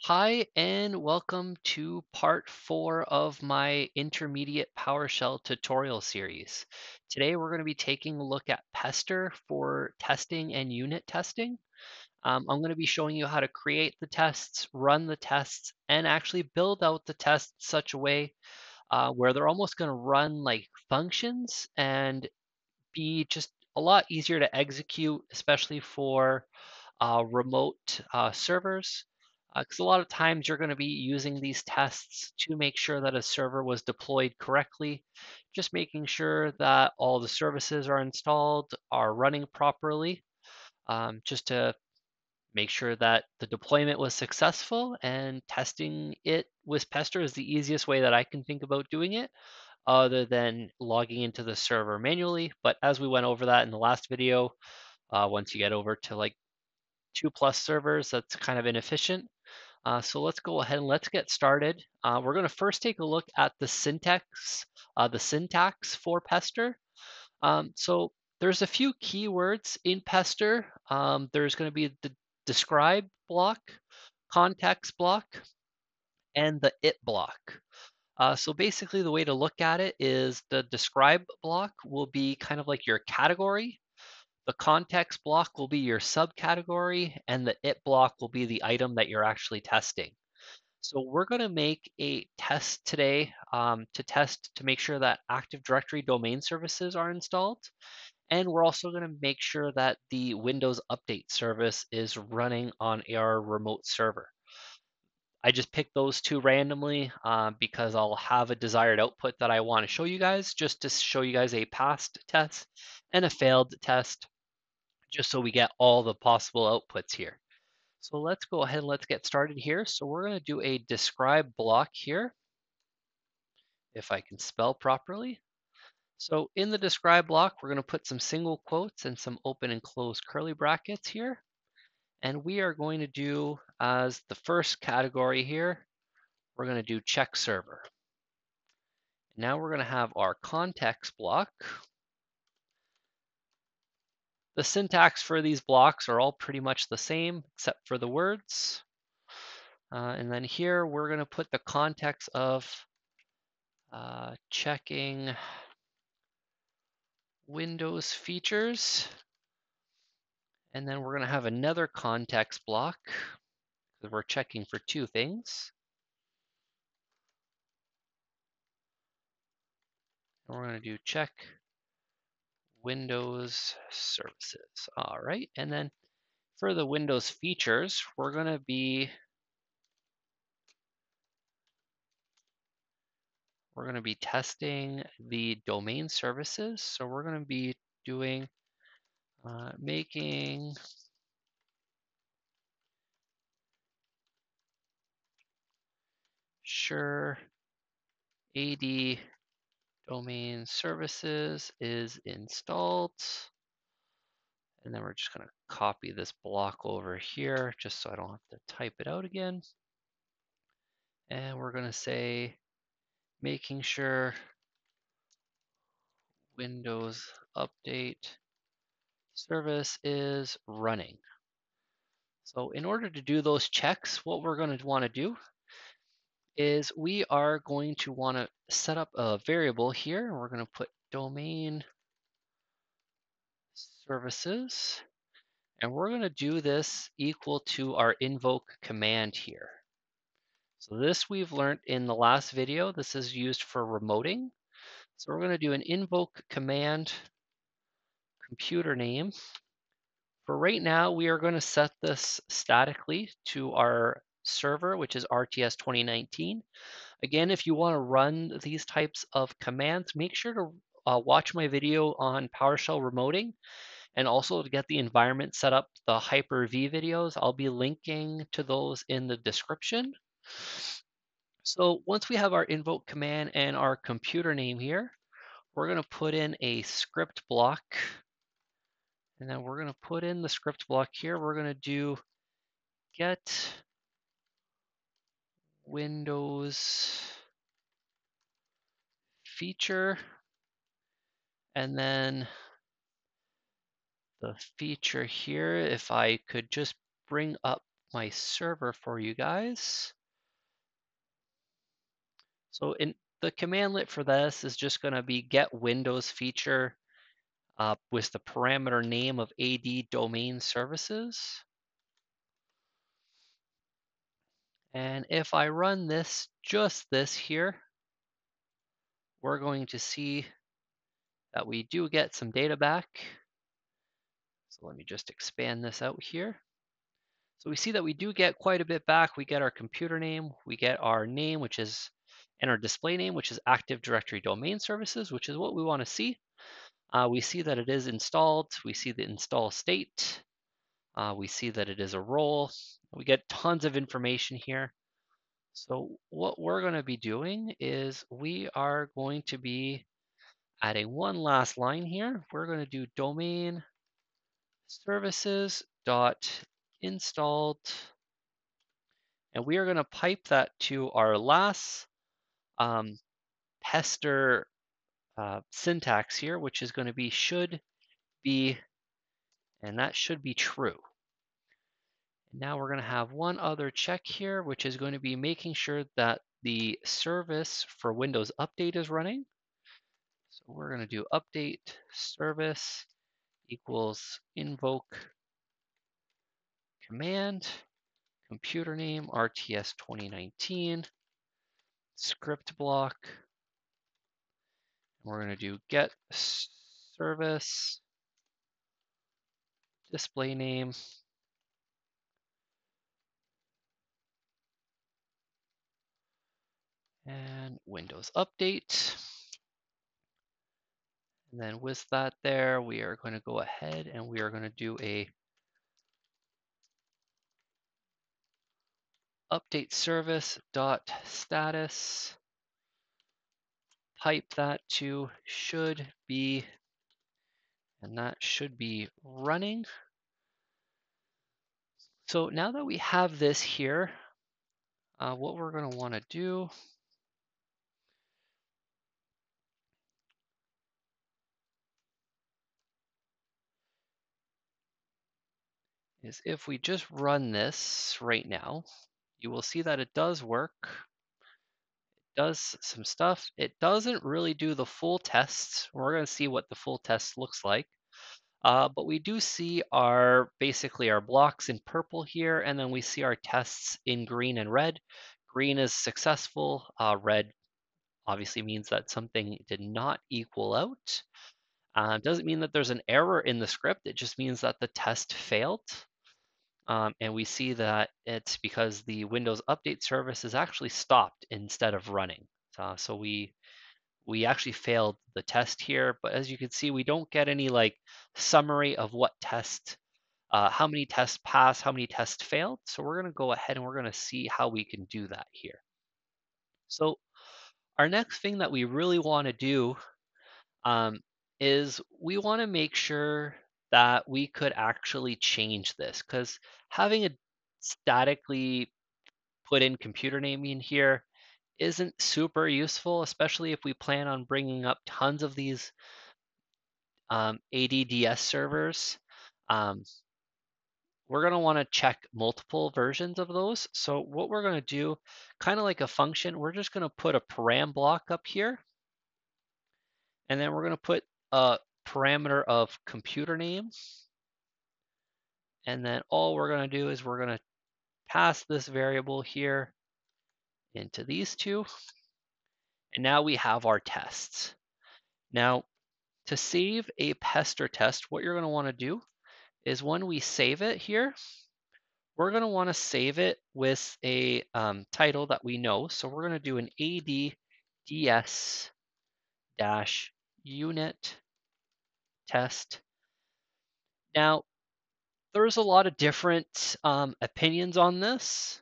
Hi, and welcome to part 4 of my intermediate PowerShell tutorial series. Today we're going to be taking a look at Pester for testing and unit testing. I'm going to be showing you how to create the tests, run the tests, and actually build out the tests such a way where they're almost going to run like functions and be just a lot easier to execute, especially for remote servers. Because a lot of times you're going to be using these tests to make sure that a server was deployed correctly, just making sure that all the services are installed, are running properly, just to make sure that the deployment was successful. And testing it with Pester is the easiest way that I can think about doing it other than logging into the server manually. But as we went over that in the last video, once you get over to like 2+ servers, that's kind of inefficient. So let's go ahead and let's get started. We're going to first take a look at the syntax for Pester. So there's a few keywords in Pester. There's going to be the describe block, context block, and the it block. So basically the way to look at it is the describe block will be kind of like your category. The context block will be your subcategory, and the it block will be the item that you're actually testing. So we're going to make a test today to test to make sure that Active Directory domain services are installed. And we're also going to make sure that the Windows Update service is running on our remote server. I just picked those two randomly because I'll have a desired output that I want to show you guys, just to show you guys a passed test and a failed test, just so we get all the possible outputs here. So let's go ahead and let's get started here. So we're going to do a describe block here, if I can spell properly. So in the describe block, we're going to put some single quotes and some open and close curly brackets here. And we are going to do, as the first category here, we're going to do check server. Now we're going to have our context block. The syntax for these blocks are all pretty much the same, except for the words. And then here we're going to put the context of checking Windows features. And then we're going to have another context block because we're checking for two things. And we're going to do check Windows services. All right. And then for the Windows features, we're going to be testing the domain services. So we're going to be doing making sure AD domain services is installed. And then we're just going to copy this block over here just so I don't have to type it out again. And we're going to say making sure Windows Update service is running. So in order to do those checks, what we're going to want to do is we are going to want to set up a variable here. We're going to put domain services, and we're going to do this equal to our invoke command here. So this we've learned in the last video. This is used for remoting. So we're going to do an invoke command computer name. For right now, we are going to set this statically to our server, which is RTS 2019. Again, if you want to run these types of commands, make sure to watch my video on PowerShell remoting, and also to get the environment set up, the Hyper-V videos. I'll be linking to those in the description. So once we have our invoke command and our computer name here, we're going to put in a script block. And then we're going to put in the script block here. We're going to do get Windows feature, and then the feature here, if I could just bring up my server for you guys. So in the commandlet for this is just going to be get Windows feature with the parameter name of AD domain services. And if I run this, just this here, we're going to see that we do get some data back. So let me just expand this out here. So we see that we do get quite a bit back. We get our computer name, we get our name, which is, and our display name, which is Active Directory Domain Services, which is what we want to see. We see that it is installed. We see the install state. We see that it is a role. We get tons of information here. So what we're going to be doing is we are going to be adding one last line here. We're going to do domain services dot installed, and we are going to pipe that to our last Pester syntax here, which is going to be should be, and that should be true. Now we're going to have one other check here, which is going to be making sure that the service for Windows Update is running. So we're going to do update service equals invoke command, computer name RTS 2019, script block. We're going to do get service, display name, and Windows Update. And then with that there, we are going to go ahead and we are going to do a update service dot status, pipe that to should be, and that should be running. So now that we have this here, what we're going to want to do is if we just run this right now, you will see that it does work. It does some stuff. It doesn't really do the full test. We're going to see what the full test looks like. But we do see our basically our blocks in purple here, and then we see our tests in green and red. Green is successful. Red obviously means that something did not equal out. Doesn't mean that there's an error in the script. It just means that the test failed. And we see that it's because the Windows Update service is actually stopped instead of running. So we actually failed the test here, but as you can see, we don't get any like summary of what test, how many tests passed, how many tests failed. So we're going to go ahead and we're going to see how we can do that here. So our next thing that we really want to do is we want to make sure that we could actually change this, because having a statically put in computer name in here isn't super useful, especially if we plan on bringing up tons of these ADDS servers. We're going to want to check multiple versions of those. So what we're going to do, kind of like a function, we're just going to put a param block up here. And then we're going to put a parameter of computer name. And then all we're going to do is we're going to pass this variable here into these two. And now we have our tests. Now, to save a pester test, what you're going to want to do is when we save it here, we're going to want to save it with a title that we know. So we're going to do an ADDS-unit test. Now, there's a lot of different opinions on this.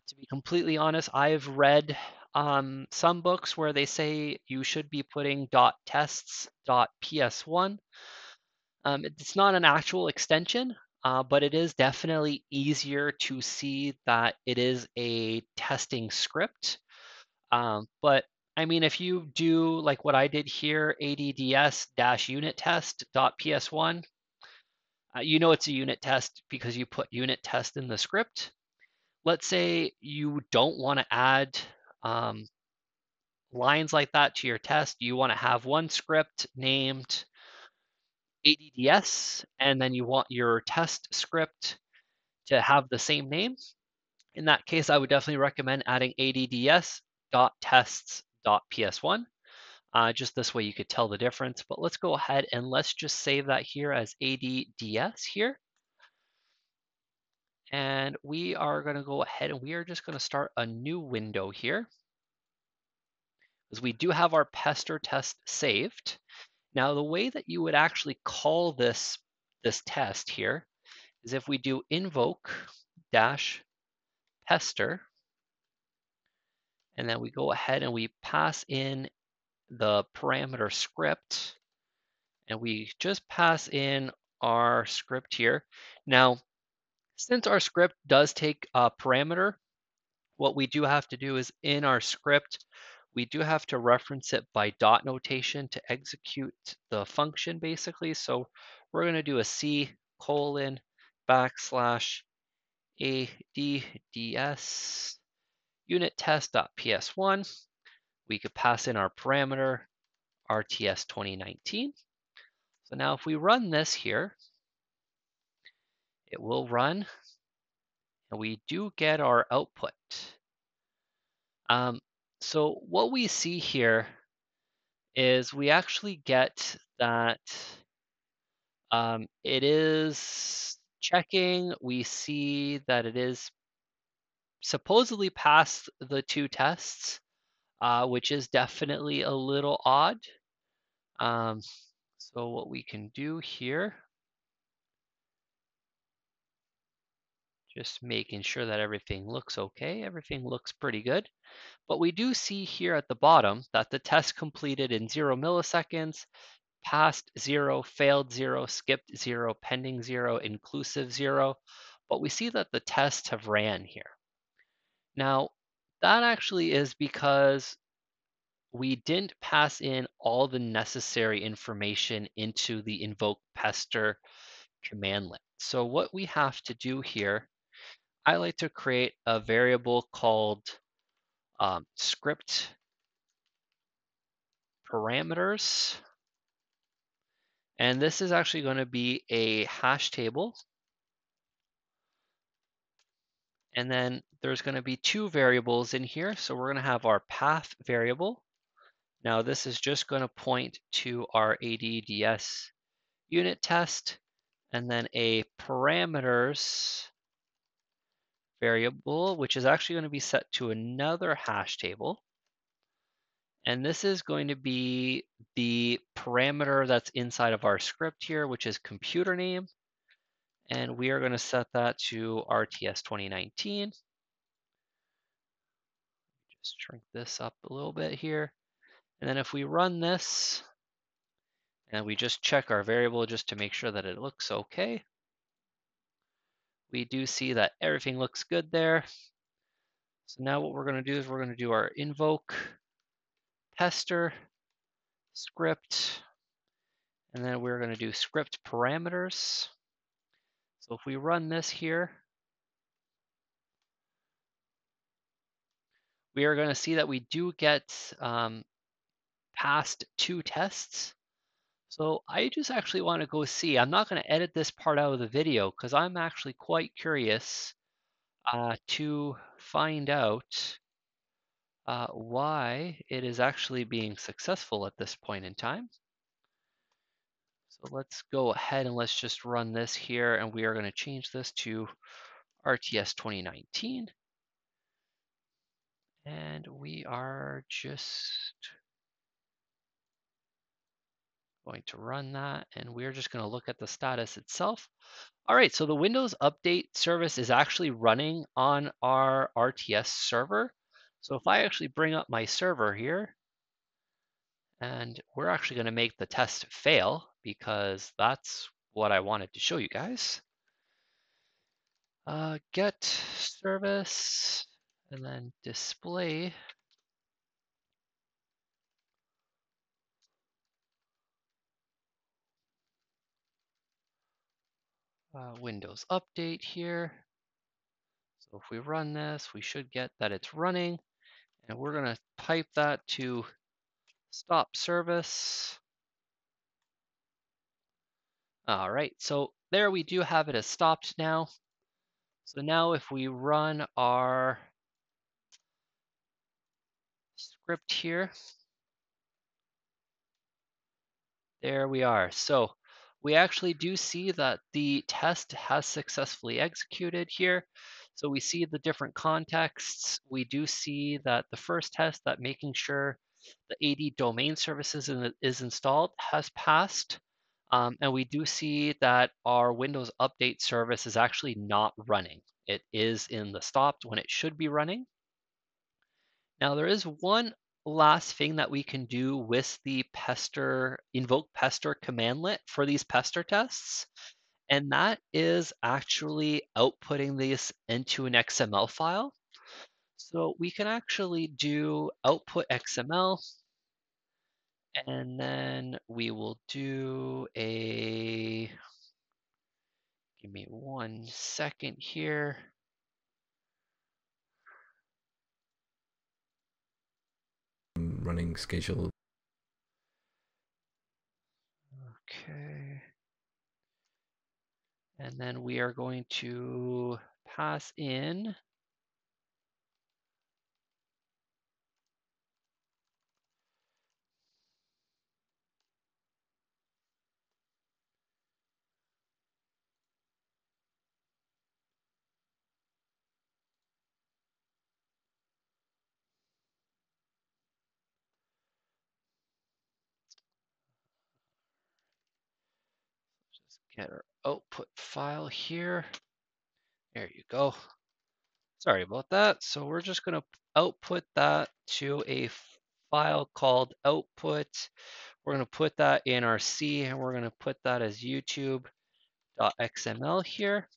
To be completely honest, I've read some books where they say you should be putting .tests.ps1. It's not an actual extension, but it is definitely easier to see that it is a testing script. But I mean, if you do like what I did here, ADDS-unit test.ps1, You know it's a unit test because you put unit test in the script. Let's say you don't want to add um, lines like that to your test. You want to have one script named ADDS, and then you want your test script to have the same name. In that case, I would definitely recommend adding adds.tests.ps1. Just this way you could tell the difference. But let's go ahead and let's just save that here as ADDS here. And we are going to go ahead and we are just going to start a new window here, because we do have our pester test saved. Now, the way that you would actually call this test here is if we do invoke dash pester, and then we go ahead and we pass in the parameter script, and we just pass in our script here. Now, since our script does take a parameter, what we do have to do is in our script, we do have to reference it by dot notation to execute the function basically. So we're going to do a C colon backslash adds unit test.ps1. We could pass in our parameter RTS 2019. So now if we run this here, it will run and we do get our output. So what we see here is we actually get that it is checking. We see that it is supposedly passed the two tests, which is definitely a little odd. So what we can do here, just making sure that everything looks okay. Everything looks pretty good. But we do see here at the bottom that the test completed in 0 milliseconds, passed 0, failed 0, skipped 0, pending 0, inclusive 0. But we see that the tests have ran here. Now, that actually is because we didn't pass in all the necessary information into the invoke pester commandlet. So what we have to do here, I like to create a variable called script parameters. And this is actually going to be a hash table. And then there's going to be two variables in here. So we're going to have our path variable. Now this is just going to point to our ADDS unit test, and then a parameters variable, which is actually going to be set to another hash table. And this is going to be the parameter that's inside of our script here, which is computer name. And we are going to set that to RTS 2019. Just shrink this up a little bit here. And then if we run this, and we just check our variable just to make sure that it looks okay, we do see that everything looks good there. So now what we're going to do is we're going to do our invoke pester script, and then we're going to do script parameters. So if we run this here, we are going to see that we do get past two tests. So I just actually want to go see. I'm not going to edit this part out of the video because I'm actually quite curious to find out why it is actually being successful at this point in time. So let's go ahead and let's just run this here, and we are going to change this to RTS 2019. And we are just going to run that, and we're just going to look at the status itself. All right, so the Windows Update service is actually running on our RTS server. So if I actually bring up my server here, and we're actually going to make the test fail because that's what I wanted to show you guys. Get service, and then display. Windows Update here. So if we run this, we should get that it's running. And we're going to pipe that to stop service. All right, so there we do have it as stopped now. So now if we run our script here, there we are. So we actually do see that the test has successfully executed here. So we see the different contexts. We do see that the first test, that making sure the AD domain services is installed, has passed. And we do see that our Windows Update service is actually not running. It is in the stopped when it should be running. Now there is one last thing that we can do with the invoke pester commandlet for these pester tests, and that is actually outputting this into an XML file. So we can actually do output XML, and then we will do give me 1 second here. Running schedule. Okay. And then we are going to pass in get our output file here. There you go. Sorry about that. So we're just going to output that to a file called output. We're going to put that in our C, and we're going to put that as youtube.xml here.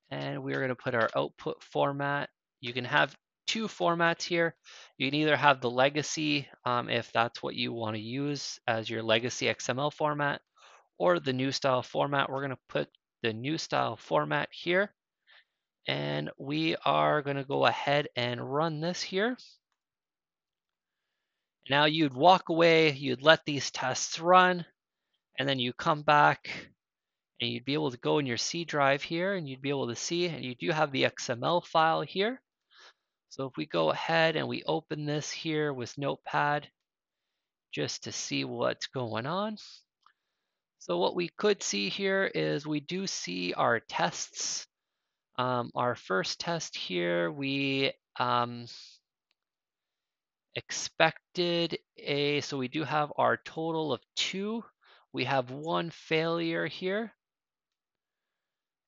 And we're going to put our output format. You can have two formats here. You can either have the legacy, if that's what you want to use as your legacy XML format, or the new style format. We're going to put the new style format here, and we are going to go ahead and run this here. Now you'd walk away, you'd let these tests run, and then you come back and you'd be able to go in your C drive here, and you'd be able to see, and you do have the XML file here. So if we go ahead and we open this here with Notepad just to see what's going on. So what we could see here is we do see our tests. Our first test here, we expected so we do have our total of 2. We have 1 failure here.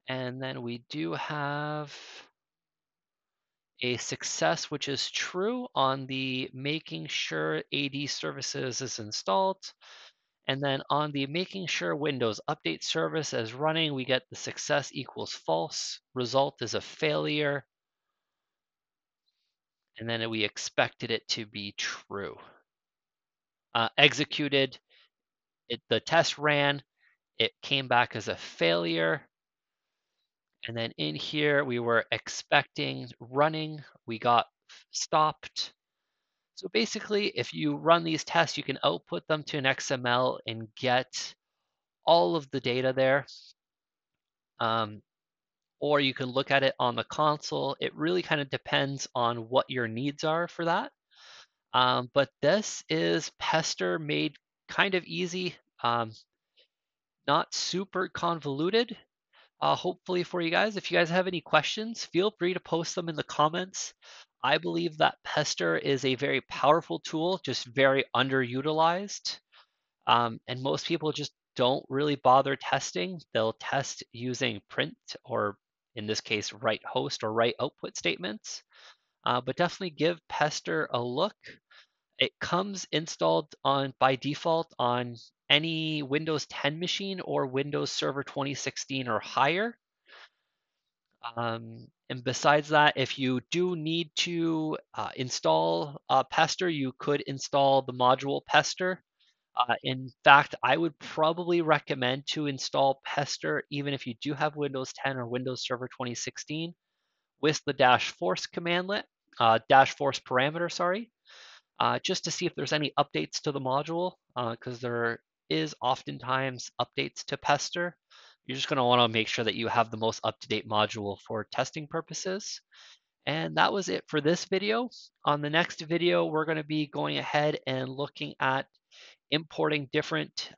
And then we do have a success, which is true on the making sure AD services is installed. And then on the making sure Windows Update service is running, we get the success equals false. Result is a failure. And then we expected it to be true. Executed, the test ran, it came back as a failure. And then in here, we were expecting running, we got stopped. So basically, if you run these tests, you can output them to an XML and get all of the data there. Or you can look at it on the console. It really kind of depends on what your needs are for that. But this is Pester made kind of easy, not super convoluted. Hopefully for you guys. If you guys have any questions, feel free to post them in the comments. I believe that Pester is a very powerful tool, just very underutilized. And most people just don't really bother testing. They'll test using print, or in this case, write host or write output statements. But definitely give Pester a look. It comes installed on by default on any Windows 10 machine or Windows Server 2016 or higher. And besides that, if you do need to install Pester, you could install the module Pester. In fact, I would probably recommend to install Pester even if you do have Windows 10 or Windows Server 2016 with the dash force commandlet, dash force parameter, sorry, just to see if there's any updates to the module, because there is oftentimes updates to Pester. You're just going to want to make sure that you have the most up-to-date module for testing purposes. And that was it for this video. On the next video, we're going to be going ahead and looking at importing different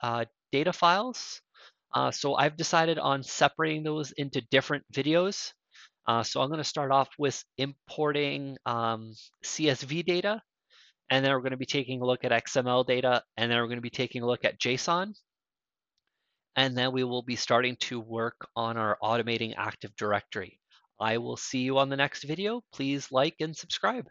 data files. So I've decided on separating those into different videos. So I'm going to start off with importing CSV data, and then we're going to be taking a look at XML data, and then we're going to be taking a look at JSON, and then we will be starting to work on our automating Active Directory. I will see you on the next video. Please like and subscribe.